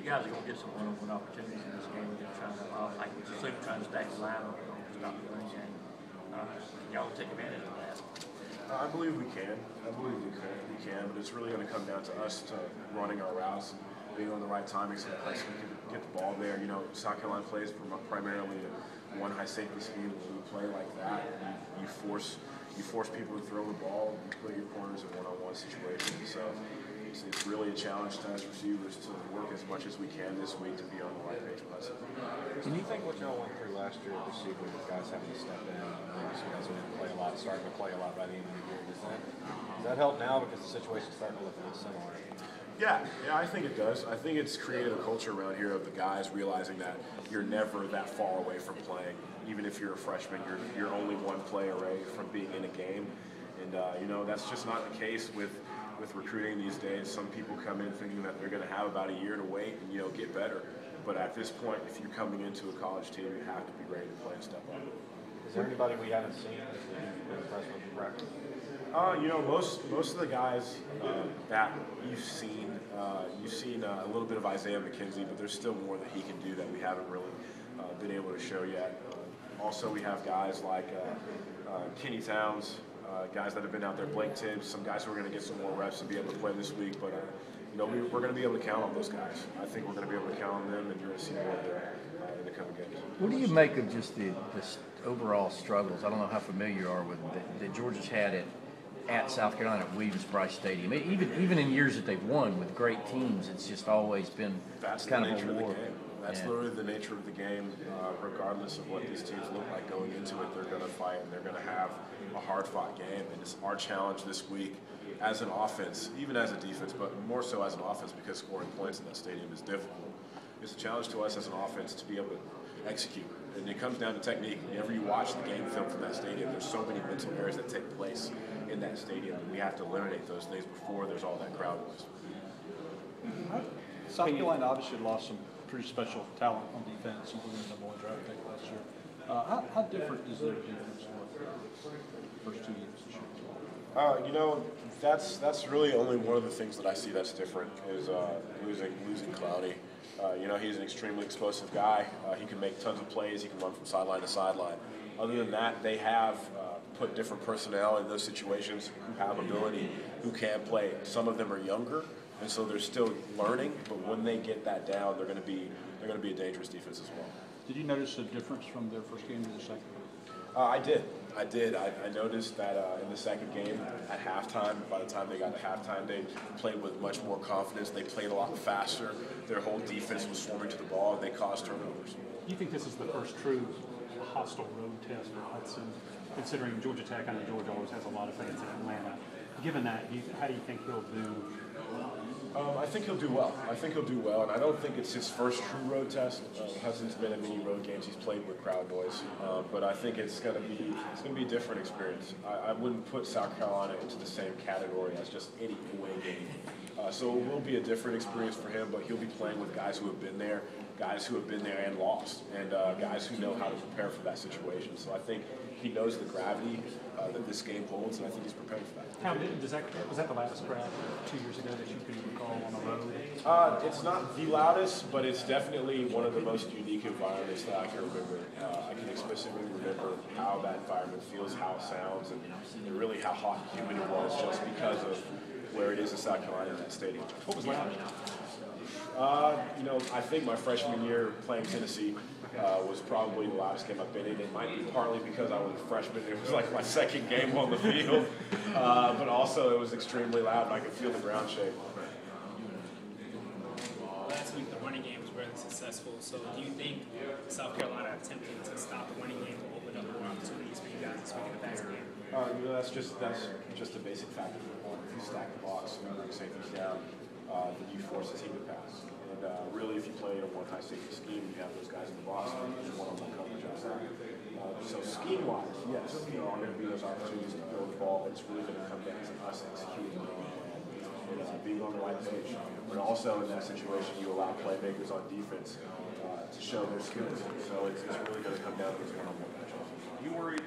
guys are going to get some one-on-one opportunities in this game. You're trying to, like, trying to stack the line on stop the running game. Y'all take advantage of that. I believe we can. I believe we can, but it's really going to come down to us to running our routes and being on the right timing so that we can get the ball there. You know, South Carolina plays primarily a one high safety scheme. When we play like that, you force people to throw the ball. You put your corners in one-on-one situations. So it's really a challenge to us receivers to work as much as we can this week to be on the right page with us. Do you think what y'all went through last year at receiver with guys having to step in, maybe some guys who didn't play a lot, starting to play a lot by the end of the year, does that help now because the situation's starting to look a little similar? Yeah, I think it does. I think it's created a culture around here of the guys realizing that you're never that far away from playing. Even if you're a freshman, you're only one play away from being in a game. And you know, that's just not the case with recruiting these days. Some people come in thinking that they're going to have about a year to wait and, you know, get better. But at this point, if you're coming into a college team, you have to be ready to play and step up. Is there anybody we haven't seen that you've been impressed with in practice? You know, most of the guys that you've seen a little bit of Isaiah McKenzie, but there's still more that he can do that we haven't really been able to show yet. Also, we have guys like Kenny Towns, guys that have been out there, Blake Tibbs, some guys who are going to get some more reps and be able to play this week. But you know, we're going to be able to count on those guys. I think we're going to be able to count on them, and you're going to see more of them in the coming games. What do you make of just the overall struggles? I don't know how familiar you are with that Georgia's had it at South Carolina at Williams-Brice Stadium. Even in years that they've won with great teams, it's just always been kind of a war. That's literally the nature of the game. Regardless of what these teams look like going into it, they're going to fight and they're going to have a hard-fought game. And it's our challenge this week as an offense, even as a defense, but more so as an offense because scoring points in that stadium is difficult. It's a challenge to us as an offense to be able to execute. And it comes down to technique. Whenever you watch the game film from that stadium, there's so many mental errors that take place in that stadium, and we have to eliminate those things before there's all that crowd noise. South Carolina obviously lost some pretty special talent on defense, including the number one draft pick last year. How different is their defense the first 2 years this year? You know, that's really only one of the things that I see that's different is losing Clowney. You know, he's an extremely explosive guy. He can make tons of plays. He can run from sideline to sideline. Other than that, they have put different personnel in those situations who have ability, who can play. Some of them are younger, and so they're still learning. But when they get that down, they're going to be a dangerous defense as well. Did you notice a difference from their first game to the second? I did. I noticed that in the second game at halftime, by the time they got to halftime, they played with much more confidence. They played a lot faster. Their whole defense was swarming to the ball, and they caused turnovers. Do you think this is the first true hostile road test for Hudson, considering Georgia Tech? I know Georgia always has a lot of fans in Atlanta. Given that, how do you think he'll do? I think he'll do well. And I don't think it's his first true road test. Hudson's been in many road games. He's played with crowd noise, but I think it's going to be a different experience. I wouldn't put South Carolina into the same category as just any away game. So it will be a different experience for him, but he'll be playing with guys who have been there, and lost, and guys who know how to prepare for that situation. So I think he knows the gravity that this game holds, and I think he's prepared for that. Was that the loudest crowd 2 years ago that you can recall on the road? It's not the loudest, but it's definitely one of the most unique environments that I can remember. I can specifically remember how that environment feels, how it sounds, and really how hot and humid it was just because of where it is in South Carolina in that stadium. What was loud? You know, I think my freshman year playing Tennessee was probably the loudest game I've been in. It might be partly because I was a freshman. It was like my second game on the field. But also it was extremely loud and I could feel the ground shake. Last week the running game was really successful. So do you think South Carolina attempting to stop the running game will open up more opportunities for you guys this week in the passing game? You know, that's just a basic factor. If you stack the box and bring safeties down, then you force the team to pass. And really, if you play a one high safety scheme, you have those guys in the box and you one-on-one coverage outside. So scheme-wise, yes, there are going to be those opportunities to throw the ball, but it's really going to come down to us executing and being on the right page. But also in that situation, you allow playmakers on defense to show their skills. So it's really going to come down to those one-on-one matchups. You worried